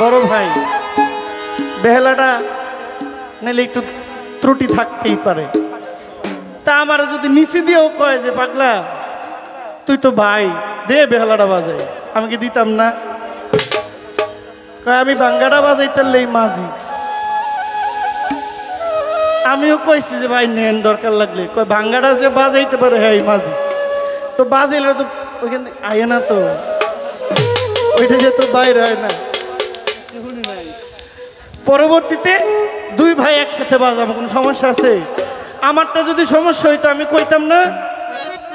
বড় ভাই বেহালাটা নিলে একটু ত্রুটি থাকতেই পারে। তা আমার যদি নিচে দিয়েও কয় যে পাগলা তুই তো ভাই দে বেহালাটা বাজাই, আমি কি দিতাম না? কয় আমি ভাঙ্গাটা বাজাইতারলেই মাঝি। আমিও কইছি যে ভাই নেন দরকার লাগলে। কয় ভাঙ্গাটা যে বাজাইতে পারে হ্যাঁ মাঝি, তো বাজাইলে তো ওইখান থেকে আয় না, তো ওইটা যে তো বাইরে হয় না। পরবর্তীতে দুই ভাই একসাথে বাজাবো, কোনো সমস্যা আছে? আমারটা যদি সমস্যা হইতো আমি কইতাম না,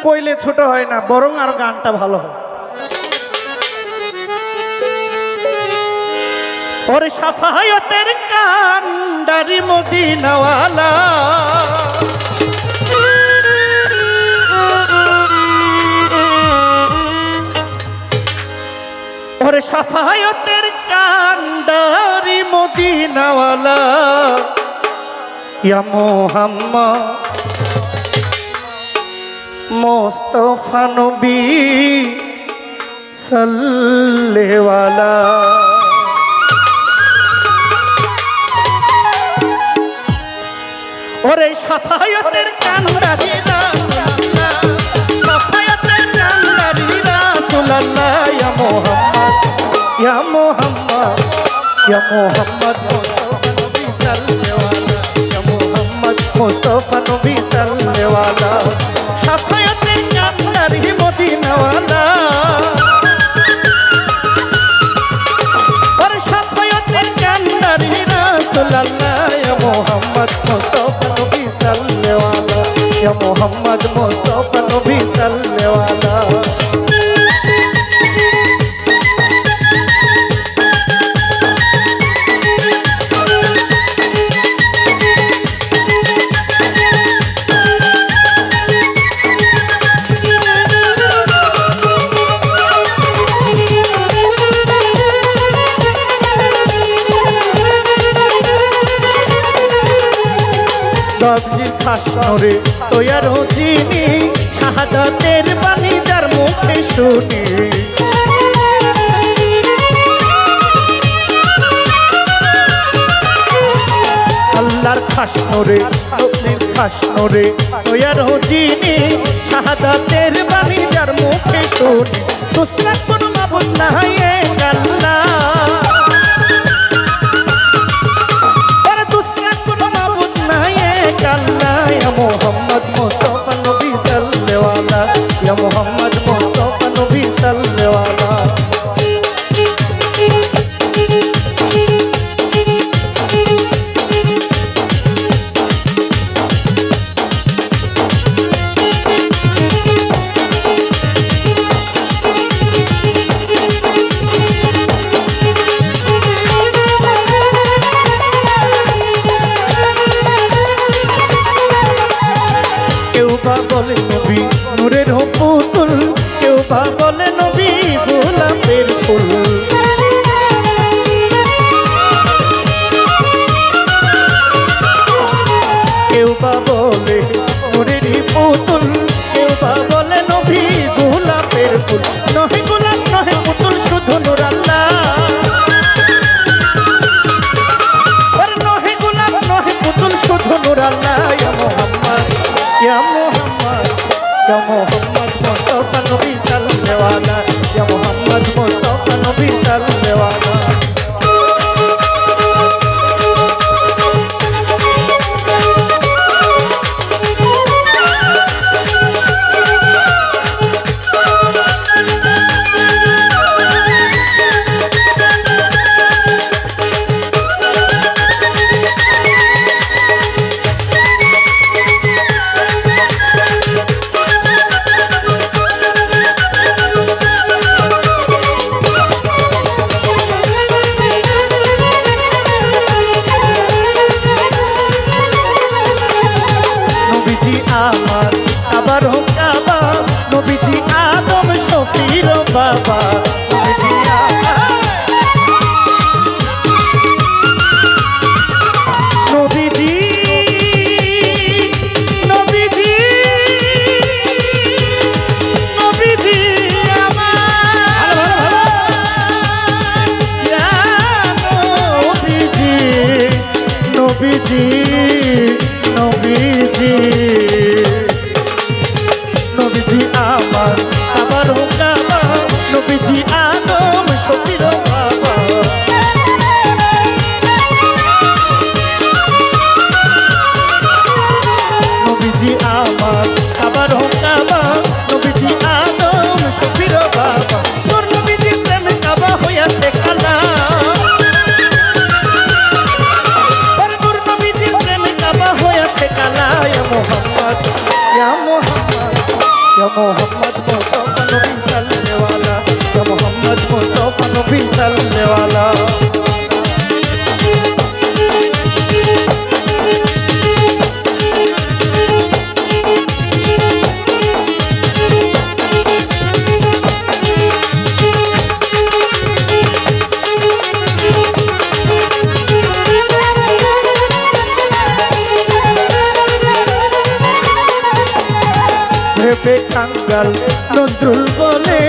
কইলে ছোট হয় না, বরং আর গানটা ভালো হয়। ওরে সাফায়াতের কান্ডারি মদিনাওয়ালা, ওরে সাফায়াতের কান্ডারি মদিনাওয়ালা, ইয়া মুহাম্মদ মুস্তাফা নবী সাল্লেওয়ালা। ওরে সাফায়াতের কান্ডারি রাসূলুল্লাহ, সাফায়াতের কান্ডারি রাসূলুল্লাহ, ইয়া মুহাম্মদ, ইয়া মুহাম্মদ, ইয়া মুহাম্মদ মুস্তাফা নবী সাল্লেওয়ালা, ইয়া মুহাম্মদ মুস্তাফা নবী সাল্লেওয়ালা, সাফায়াতের কান্ডারি মদিনাওয়ালা। ওরে সাফায়াতের কান্ডারি রাসূলুল্লাহ, ইয়া মুহাম্মদ মুস্তাফা নবী সাল্লেওয়ালা, ইয়া মুহাম্মদ মুস্তাফা নবী সাল্লেওয়ালা। বাবজির খাসরে তোয়ার চিনি, শাহাদাতের বাণী যার মুখে শুনি। আল্লাহর খাসরে নবীর খাসরে তোয়ার চিনি, শাহাদাতের বাণী যার মুখে শুনি। দুসরা কোন মাবুদ নাই এক আল্লাহ, ইয়া মুহাম্মদ মুস্তাফা নবী সাল্লেওয়ালা, ইয়া মুহাম্মদ মুস্তাফা নবী সাল্লেওয়ালা। কেউ বা বলে নবী নূরের পুতুল, কেউ বা বলে নবী গোলাপের ফুল। কেউ বা বলে নূরের পুতুল, কেউ বা বলে নবী গোলাপের ফুল। নহে গোলাপ নহে পুতুল, শুধু নূর আল্লাহ। নহে গোলাপ নহে পুতুল, শুধু নূর আল্লাহ। ইয়া মুহাম্মদ, ইয়া মুহাম্মদ, ইয়া মুহাম্মদ মুস্তাফা নবী সাল্লেওয়ালা, ইয়া মুহাম্মদ মুস্তাফা নবী সাল্লেওয়ালা। আমার আবার হোক কাবা, নবীজি আদম শফির বাবা। নবীজি নবীজি নবীজি নবীজি আমার নবীজি আমার আবার হুকামা নবীজি আদম শফির বাবা নবীজি আমার আবার হুকামা নবীজি আদম শফির বাবা তোর নবীজির প্রেম কাবা হইয়াছে কালা তোর নবীজির প্রেম কাবা হইয়াছে কালা ইয়া মুহাম্মদ ইয়া মুহাম্মদ ইয়া মুহাম্মদ মুস্তাফা নবী সাল্লাল্লাহু আলাইহি ইয়া মুহাম্মদ মুস্তাফা নবী সাল্লাল্লাহু আলাইহি কাঙ্গাল নজরুল বলে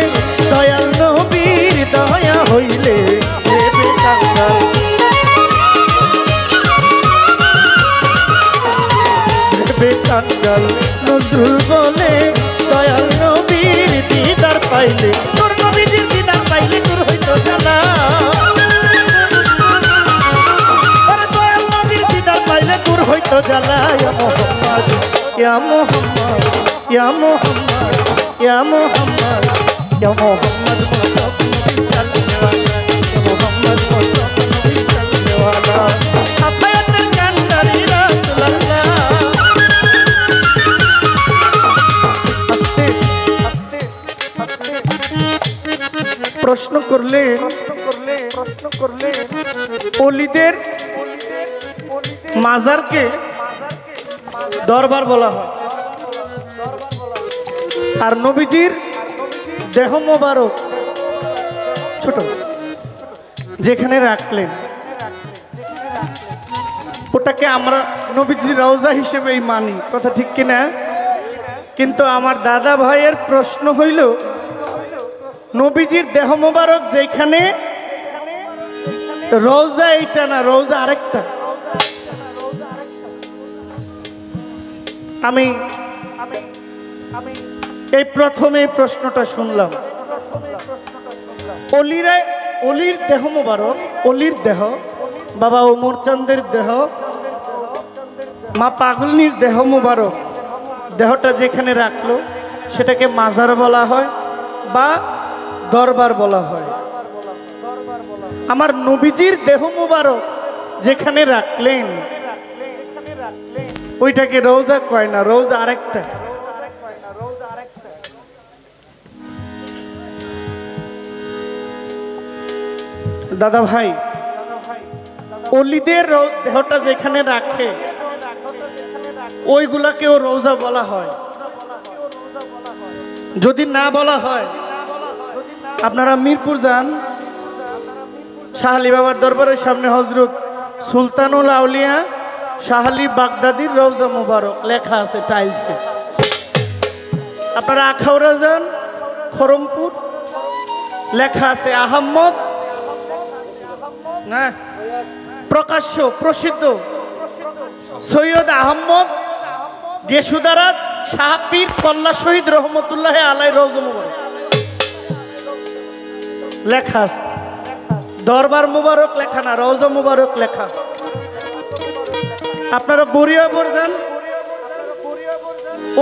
দয়াল নবীর দয়া হইলে ভেবে কাঙ্গাল ভেবে কাঙ্গাল নজরুল বলে দয়াল নবীর দিদার পাইলে তোর নবীজির দিদার পাইলে তোর হইতো জানা দয়াল নবীর দিদার পাইলে তোর হইতো জানা ইয়া মুহাম্মদ ইয়া মুহাম্মদ ইয়া মুহাম্মদ ইয়া মুহাম্মদ ইয়া মুহাম্মদ মুস্তাফা নবী সাল্লাল্লাহু আলাইহি ইয়া মুহাম্মদ মুস্তাফা নবী সাল্লাল্লাহু আলাইহি সাফায়াতুল কান্দারি রাসূলুল্লাহ আস্তে আস্তে প্রশ্ন করলে ওলিদের মাজারকে দরবার বলা হয় আর নবীজির দেহ মোবারক ছোট যেখানে রাখলেন ওটাকে আমরা নবীজির রওজা হিসেবেই মানি কথা ঠিক কিনা কিন্তু আমার দাদা ভাইয়ের প্রশ্ন হইল নবীজির দেহ মোবারক যেখানে রওজা এইটা না রওজা আরেকটা আমি এই প্রথমে প্রশ্নটা শুনলাম অলির দেহ মোবারক অলির দেহ বাবা ওমর চাঁদের দেহ মা পাগলনির দেহ মোবারক দেহটা যেখানে রাখলো সেটাকে মাজার বলা হয় বা দরবার বলা হয় আমার নবীজির দেহ মোবারক যেখানে রাখলেন ওইটাকে রওজা কয় না রওজা আরেকটা দাদা ভাই অলিদের দেহটা যেখানে রাখে ওইগুলাকেও রওজা বলা হয় যদি না বলা হয় আপনারা মিরপুর যান শাহ আলী বাবার দরবারের সামনে হযরত সুলতানুল আউলিয়া শাহ আলী বাগদাদির রওজা মুবারক লেখা আছে টাইলসে আপনারা আখাউড়া যান খরমপুর লেখা আছে আহম্মদ না প্রকাশ্য প্রসিদ্ধ সৈয়দ আহম্মদ গেসুদারাজ শাহ পীর কল্লা শহীদ রহমতুল্লাহ আলাই রওজা মুবারক লেখা আছে দরবার মুবারক লেখা না রওজা মুবারক লেখা আপনারা বরিয়াপুর যান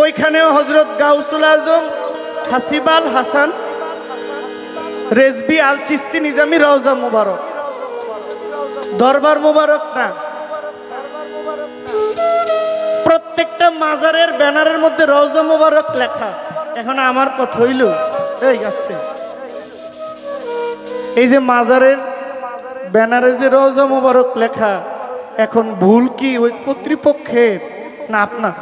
ওইখানেও হযরত গাউসুল আজম হাসিবাল হাসান রেজবি আল চিস্তি নিজামি রওজা মুবারক দরবার মুবারক না প্রত্যেকটা মাজারের ব্যানারের মধ্যে রওজা মুবারক লেখা এখন আমার কথা হইল এই আস্তে এই যে মাজারের ব্যানারে যে রওজা মুবারক লেখা এখন ভুল কি ওই কর্তৃপক্ষের না আপনার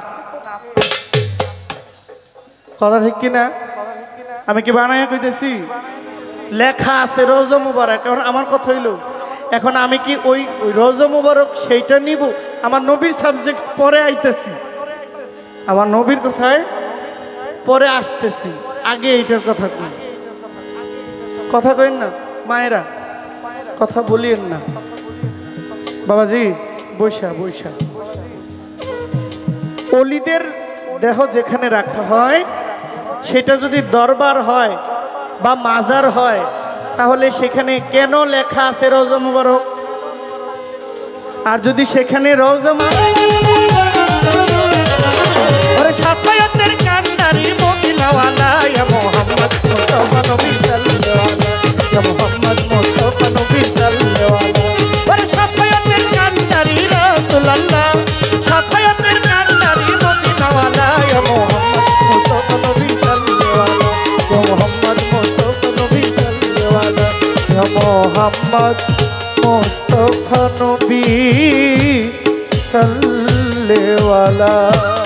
কথা ঠিক কিনা আমি কি বানাইয়া কইতেছি লেখা আছে রওজা মুবারক এখন আমার কথা হইল এখন আমি কি ওই রওজা মুবারক সেইটা নিব আমার নবীর সাবজেক্ট পরে আইতেছি আমার নবীর কথায় পরে আসতেছি আগে এইটার কথা কই কথা কইন না মায়েরা কথা বলিয়েন না বাবাজি বৈশা বৈশা অলিদের দেহ যেখানে রাখা হয় সেটা যদি দরবার হয় বা মাজার হয়, তাহলে সেখানে কেন লেখা আছে রওজা মুবারক? আর যদি সেখানে রওজা ওরে সাফায়াতের কান্ডারি মদিনাওয়ালা ইয়া মুহাম্মদ মুস্তাফা নবী সাল্লাল্লাহু আলাইহি ইয়া মুহাম্মদ মুস্তাফা নবী সাল্লাল্লাহু আলাইহি ওরে সাফায়াতের কান্ডারি রাসূলুল্লাহ সাফায়াতের কান্ডারি মদিনাওয়ালা ইয়া মুহাম্মদ মুস্তাফা নবী সাল্লাল্লাহু আলাইহি ইয়া মুহাম্মদ মুস্তাফা নবী সাল্লাল্লাহু আলাইহি ইয়া মুহাম্মদ মুস্তাফা নবী সাল্লাল্লাহু আলাইহি।